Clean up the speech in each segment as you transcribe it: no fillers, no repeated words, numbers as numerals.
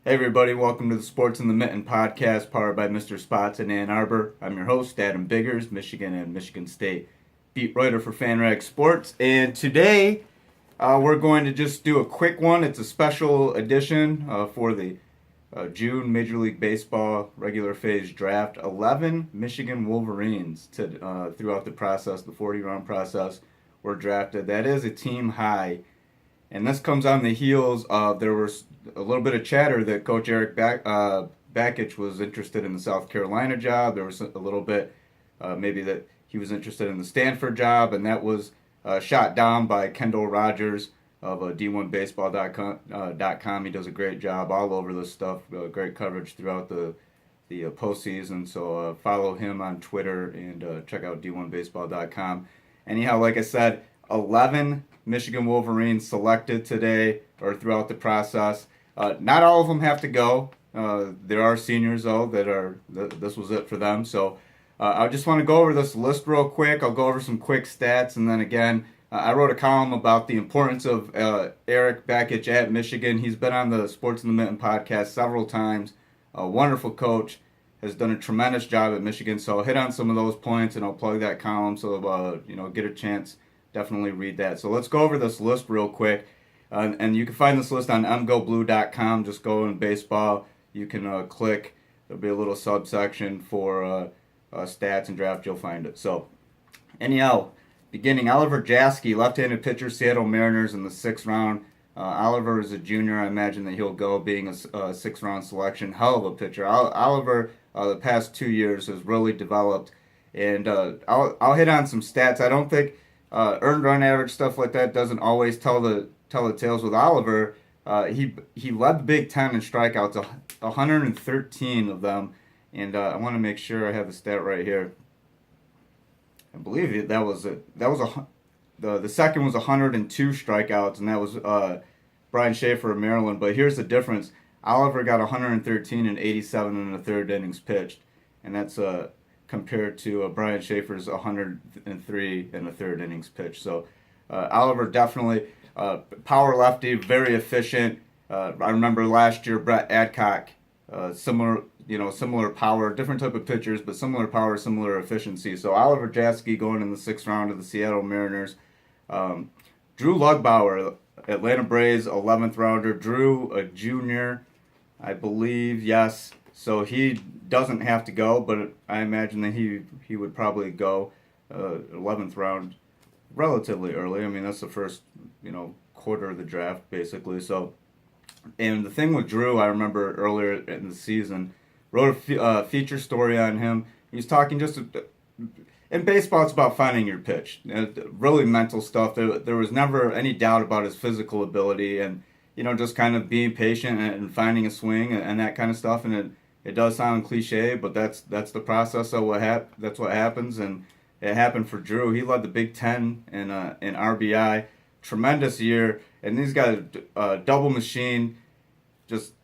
Hey everybody, welcome to the Sports in the Mitten podcast powered by Mr. Spots in Ann Arbor. I'm your host, Adam Biggers, Michigan and Michigan State beat writer for FanRag Sports. And today we're going to just do a quick one. It's a special edition for the June Major League Baseball regular phase draft. 11 Michigan Wolverines throughout the process, the 40-round process, were drafted. That is a team high. And this comes on the heels of there was a little bit of chatter that Coach Erik Bakich was interested in the South Carolina job. There was a little bit maybe that he was interested in the Stanford job, and that was shot down by Kendall Rogers of D1Baseball.com. He does a great job all over this stuff, great coverage throughout the postseason. So follow him on Twitter and check out D1Baseball.com. Anyhow, like I said, 11 Michigan Wolverines selected today or throughout the process. Not all of them have to go. There are seniors, though, this was it for them. So I just want to go over this list real quick. I'll go over some quick stats. And then again, I wrote a column about the importance of Erik Bakich at Michigan. He's been on the Sports in the Mitten podcast several times. A wonderful coach. Has done a tremendous job at Michigan. So I'll hit on some of those points and I'll plug that column so get a chance. Definitely read that. So let's go over this list real quick. And you can find this list on mgoblue.com. Just go in baseball. You can click. There'll be a little subsection for stats and draft. You'll find it. So anyhow, beginning, Oliver Jaski, left-handed pitcher, Seattle Mariners in the 6th round. Oliver is a junior. I imagine that he'll go being a 6th-round selection. Hell of a pitcher. Oliver, the past 2 years, has really developed. And I'll hit on some stats. I don't think earned run average, stuff like that, doesn't always tell the tales with Oliver. He led the Big Ten in strikeouts, 113 of them, and I want to make sure I have the stat right here. I believe that was the second was 102 strikeouts, and that was Brian Schaefer of Maryland. But here's the difference: Oliver got 113 and 87 in the third innings pitched, and that's compared to Brian Schaefer's 103 in the third innings pitch. So Oliver definitely power lefty, very efficient. I remember last year Brett Adcock, similar power, different type of pitchers, but similar power, similar efficiency. So Oliver Jaski going in the 6th round of the Seattle Mariners. Drew Lugbauer, Atlanta Braves, 11th rounder. Drew, a junior, I believe, yes. So he doesn't have to go, but I imagine that he would probably go 11th round relatively early. I mean, that's the first, quarter of the draft, basically. So, and the thing with Drew, I remember earlier in the season, wrote a feature story on him. He's talking in baseball, it's about finding your pitch. Really mental stuff. There was never any doubt about his physical ability and, just kind of being patient and finding a swing and that kind of stuff. And it does sound cliche, but that's the process of that's what happens, and it happened for Drew. He led the Big Ten in RBI, tremendous year, and these guys double machine, just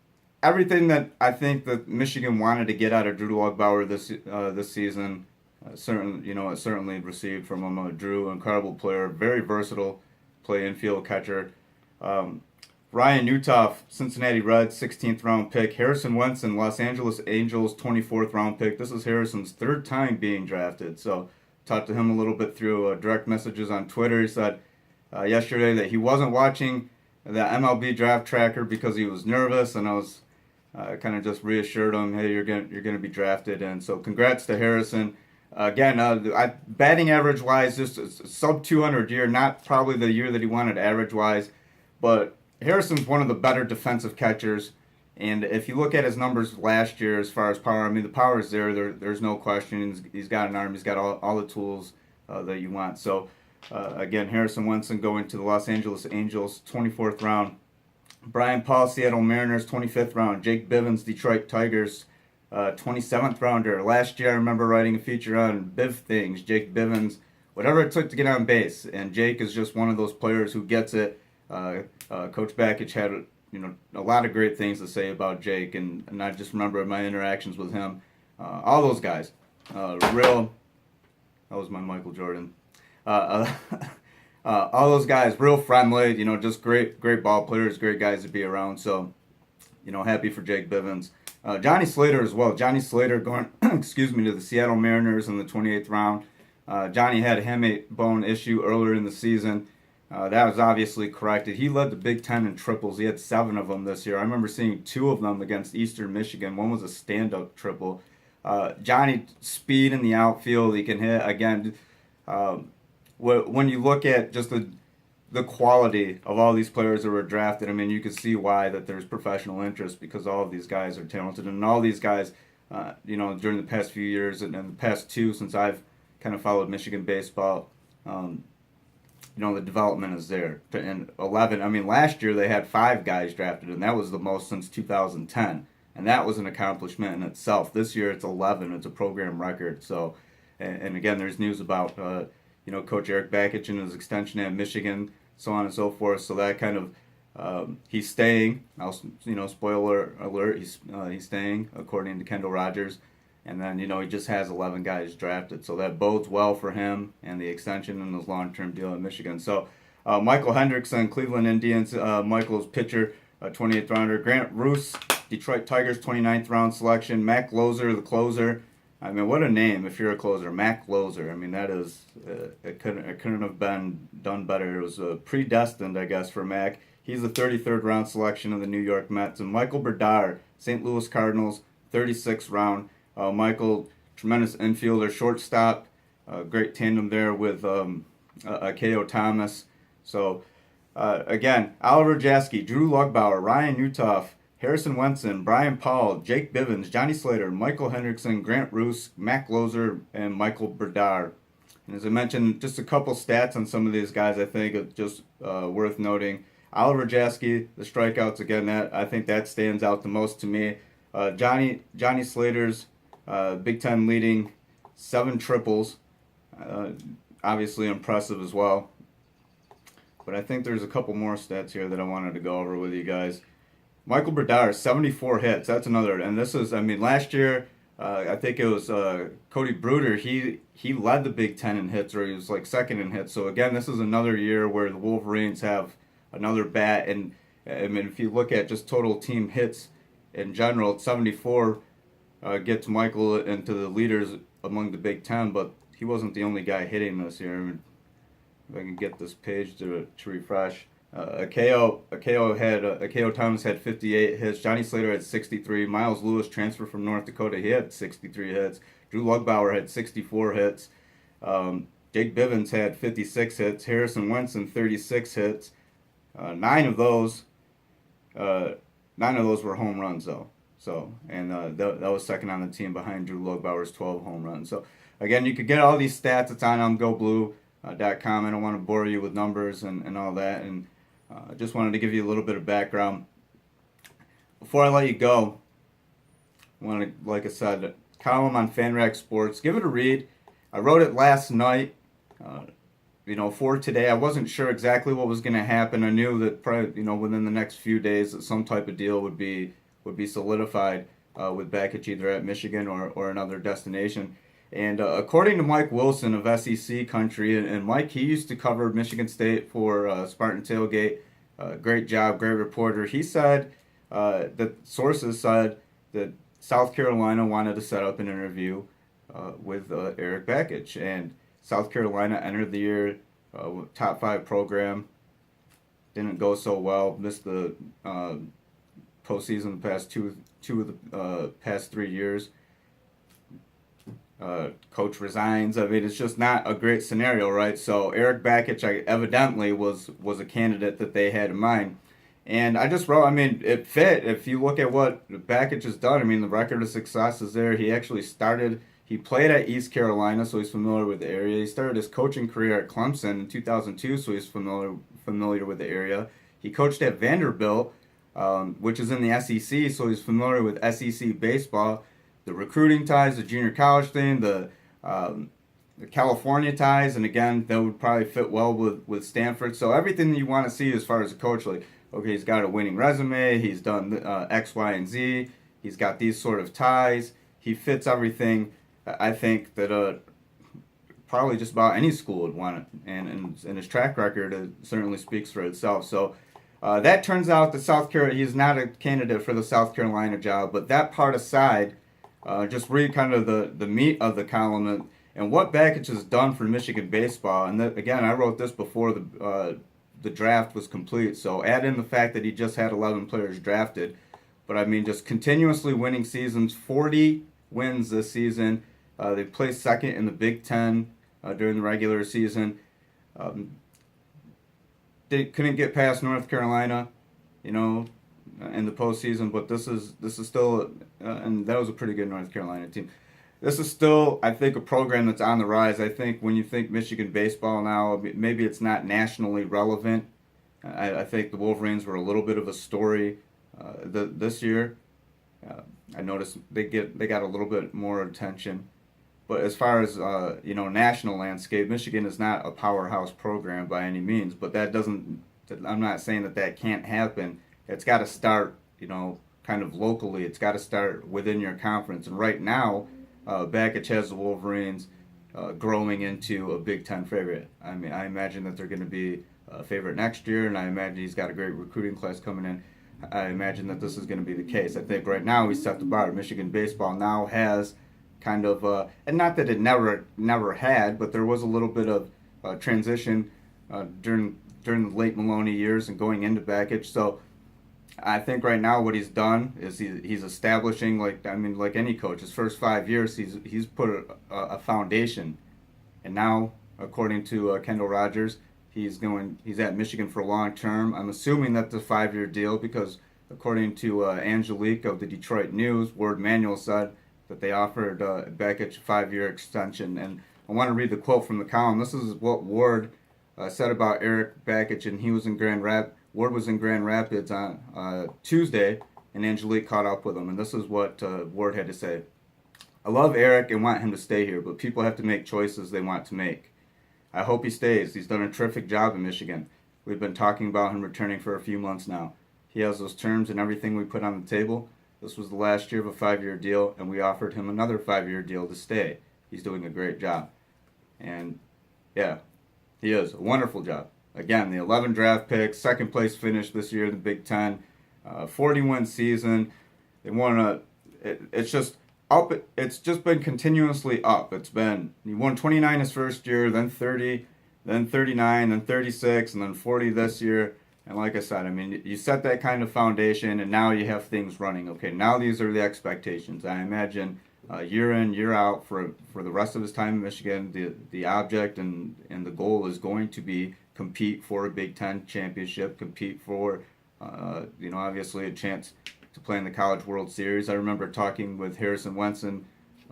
everything that I think that Michigan wanted to get out of Drew Lugbauer this season. It certainly received from him. Drew, incredible player, very versatile, play infield catcher. Ryan Newtoff, Cincinnati Reds, 16th round pick. Harrison Wenson, Los Angeles Angels, 24th round pick. This is Harrison's 3rd time being drafted. So talked to him a little bit through direct messages on Twitter. He said yesterday that he wasn't watching the MLB draft tracker because he was nervous, and I was kind of just reassured him, hey, you're gonna be drafted. And so congrats to Harrison. Again, batting average wise, just a sub 200 year, not probably the year that he wanted average wise, but Harrison's one of the better defensive catchers, and if you look at his numbers last year as far as power, I mean, the power is there. There's no question. He's got an arm. He's got all the tools that you want. So, again, Harrison Wenson going to the Los Angeles Angels, 24th round. Brian Paul, Seattle Mariners, 25th round. Jake Bivens, Detroit Tigers, 27th rounder. Last year, I remember writing a feature on Biv things. Jake Bivens, whatever it took to get on base, and Jake is just one of those players who gets it. Coach Bakich had a lot of great things to say about Jake, and I just remember my interactions with him. All those guys, that was my Michael Jordan. All those guys, real friendly, just great ball players, great guys to be around. So happy for Jake Bivens. Johnny Slater as well. Johnny Slater going, excuse me, to the Seattle Mariners in the 28th round. Johnny had a hamate bone issue earlier in the season. That was obviously corrected. He led the Big Ten in triples. He had 7 of them this year. I remember seeing 2 of them against Eastern Michigan. One was a stand-up triple. Johnny, speed in the outfield. He can hit. Again, when you look at just the quality of all these players that were drafted, I mean, you can see why that there's professional interest, because all of these guys are talented. And all these guys, during the past few years and the past 2 since I've kind of followed Michigan baseball, the development is there. And 11, I mean, last year they had 5 guys drafted, and that was the most since 2010. And that was an accomplishment in itself. This year it's 11. It's a program record. So, and again, there's news about, Coach Erik Bakich and his extension at Michigan, so on and so forth. So that kind of, he's staying. Spoiler alert, he's staying, according to Kendall Rogers. And then, he just has 11 guys drafted. So that bodes well for him and the extension and his long-term deal in Michigan. So Michael Hendrickson, Cleveland Indians, Michael's pitcher, 28th rounder. Grant Roos, Detroit Tigers, 29th round selection. Mac Loser, the closer. I mean, what a name if you're a closer. Mac Loser. I mean, that is, it couldn't have been done better. It was predestined, I guess, for Mac. He's the 33rd round selection of the New York Mets. And Michael Berdard, St. Louis Cardinals, 36th round. Michael, tremendous infielder, shortstop, great tandem there with K.O. Thomas. So, again, Oliver Jasky, Drew Lugbauer, Ryan Utoff, Harrison Wenson, Brian Paul, Jake Bivens, Johnny Slater, Michael Hendrickson, Grant Roos, Mac Loser, and Michael Berdard. And as I mentioned, just a couple stats on some of these guys I think are just worth noting. Oliver Jasky, the strikeouts, again, I think that stands out the most to me. Johnny Slater's Big Ten leading 7 triples, obviously impressive as well. But I think there's a couple more stats here that I wanted to go over with you guys. Michael Berdard, 74 hits. That's another. And this is, I mean, last year, I think it was Cody Bruder. He led the Big Ten in hits, or he was like second in hits. So again, this is another year where the Wolverines have another bat. And I mean, if you look at just total team hits in general, 74 gets Michael into the leaders among the Big Ten. But he wasn't the only guy hitting this year. I mean, if I can get this page to refresh. K.O. Thomas had 58 hits. Johnny Slater had 63. Miles Lewis, transfer from North Dakota, he had 63 hits. Drew Lugbauer had 64 hits. Jake Bivens had 56 hits. Harrison Wenson, 36 hits. 9 of those were home runs though. So, and that was second on the team behind Drew Lugbauer's 12 home runs. So again, you could get all these stats. It's on GoBlue.com. I don't want to bore you with numbers and all that. And I just wanted to give you a little bit of background. Before I let you go, I want to, like I said, column on FanRag Sports. Give it a read. I wrote it last night, for today. I wasn't sure exactly what was going to happen. I knew that probably, within the next few days that some type of deal would be solidified with Bakich either at Michigan or another destination. And according to Mike Wilson of SEC Country, and Mike, he used to cover Michigan State for Spartan Tailgate. Great job, great reporter. He said that sources said that South Carolina wanted to set up an interview with Erik Bakich. And South Carolina entered the year top 5 program. Didn't go so well. Missed the postseason the past two of the past 3 years. Coach resigns. I mean, it's just not a great scenario, right? So Erik Bakich evidently was a candidate that they had in mind. And I just wrote, I mean, it fit. If you look at what Bakich has done, I mean, the record of success is there. He actually he played at East Carolina, so he's familiar with the area. He started his coaching career at Clemson in 2002, so he's familiar with the area. He coached at Vanderbilt, which is in the SEC, so he's familiar with SEC baseball. The recruiting ties, the junior college thing, the California ties, and again, that would probably fit well with Stanford. So everything that you want to see as far as a coach, like, okay, he's got a winning resume, he's done X, Y, and Z, he's got these sort of ties, he fits everything. I think that probably just about any school would want it, and his track record certainly speaks for itself. So that turns out that South Carolina, he's not a candidate for the South Carolina job. But that part aside, just read kind of the meat of the column and what Bakich has done for Michigan baseball. And that, again, I wrote this before the draft was complete. So add in the fact that he just had 11 players drafted. But I mean, just continuously winning seasons, 40 wins this season. They placed second in the Big Ten during the regular season. They couldn't get past North Carolina, in the postseason. But this is still, and that was a pretty good North Carolina team. This is still, I think, a program that's on the rise. I think when you think Michigan baseball now, maybe it's not nationally relevant. I think the Wolverines were a little bit of a story this year. I noticed they got a little bit more attention. But as far as national landscape, Michigan is not a powerhouse program by any means. But that doesn't. I'm not saying that can't happen. It's got to start, kind of locally. It's got to start within your conference. And right now, Bakich has the Wolverines growing into a Big Ten favorite. I mean, I imagine that they're going to be a favorite next year, and I imagine he's got a great recruiting class coming in. I imagine that this is going to be the case. I think right now he's set the bar. Michigan baseball now has kind of, and not that it never had, but there was a little bit of transition during the late Maloney years and going into Bakich. So I think right now what he's done is he's establishing, like any coach, his first 5 years he's put a foundation, and now according to Kendall Rogers, he's at Michigan for long term. I'm assuming that's a 5-year deal because according to Angelique of the Detroit News, Ward Manuel said that they offered Bakich a 5-year extension. And I want to read the quote from the column. This is what Ward said about Erik Bakich, and Ward was in Grand Rapids on Tuesday, and Angelique caught up with him. And this is what Ward had to say. I love Erik and want him to stay here, but people have to make choices they want to make. I hope he stays. He's done a terrific job in Michigan. We've been talking about him returning for a few months now. He has those terms and everything we put on the table. This was the last year of a 5-year deal, and we offered him another 5-year deal to stay. He's doing a great job. And, yeah, he is. A wonderful job. Again, the 11 draft picks, second place finish this year in the Big Ten, 40-win season. They won it's just up. It's just been continuously up. He won 29 his first year, then 30, then 39, then 36, and then 40 this year. And like I said, I mean, you set that kind of foundation, and now you have things running. Okay, now these are the expectations. I imagine year in, year out for the rest of his time in Michigan, the object and the goal is going to be compete for a Big Ten championship, compete for, obviously a chance to play in the College World Series. I remember talking with Harrison Wenson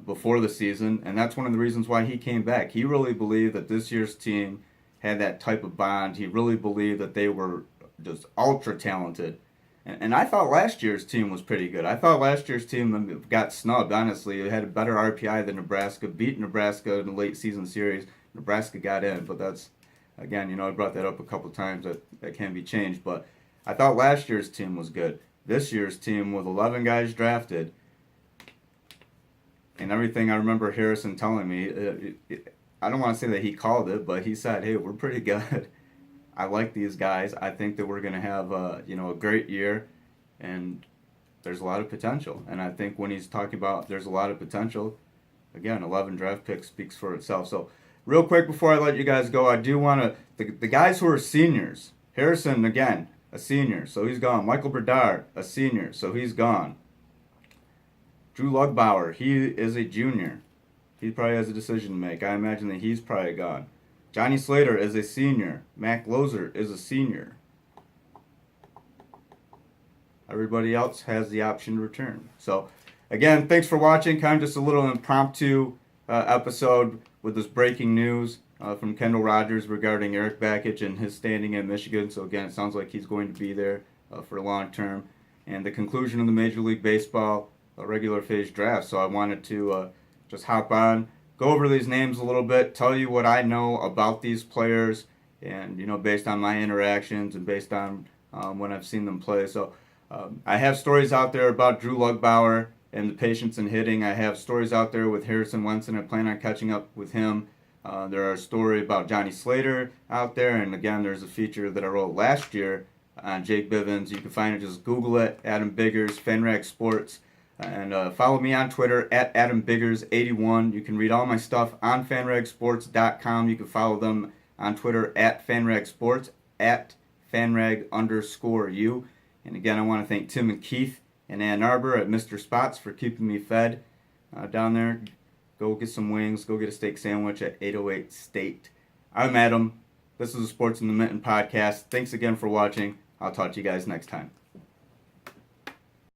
before the season, and that's one of the reasons why he came back. He really believed that this year's team had that type of bond. He really believed that they were just ultra talented. And I thought last year's team was pretty good. I thought last year's team got snubbed, honestly. It had a better RPI than Nebraska, beat Nebraska in the late season series. Nebraska got in, but that's, again, I brought that up a couple times, that can be changed. But I thought last year's team was good. This year's team with 11 guys drafted, and everything I remember Harrison telling me, I don't want to say that he called it, but he said, hey, we're pretty good. I like these guys. I think that we're going to have a great year, and there's a lot of potential. And I think when he's talking about there's a lot of potential, again, 11 draft picks speaks for itself. So real quick before I let you guys go, I do want to, the guys who are seniors, Harrison, again, a senior, so he's gone. Michael Berdard, a senior, so he's gone. Drew Lugbauer, he is a junior. He probably has a decision to make. I imagine that he's probably gone. Johnny Slater is a senior. Mac Loser is a senior. Everybody else has the option to return. So, again, thanks for watching. Kind of just a little impromptu episode with this breaking news from Kendall Rogers regarding Erik Bakich and his standing in Michigan. So, again, it sounds like he's going to be there for long term. And the conclusion of the Major League Baseball regular phase draft. So I wanted to just hop on, go over these names a little bit, tell you what I know about these players, and based on my interactions and based on when I've seen them play. So I have stories out there about Drew Lugbauer and the patience in hitting. I have stories out there with Harrison Wenson. I plan on catching up with him. There are stories about Johnny Slater out there, and again, there's a feature that I wrote last year on Jake Bivens. You can find it, just Google it, Adam Biggers, FanRag Sports. And follow me on Twitter at AdamBiggers81. You can read all my stuff on FanRagSports.com. You can follow them on Twitter at FanRag Sports, at FanRag_U. And again, I want to thank Tim and Keith in Ann Arbor at Mr. Spots for keeping me fed down there. Go get some wings. Go get a steak sandwich at 808 State. I'm Adam. This is the Sports in the Mitten podcast. Thanks again for watching. I'll talk to you guys next time.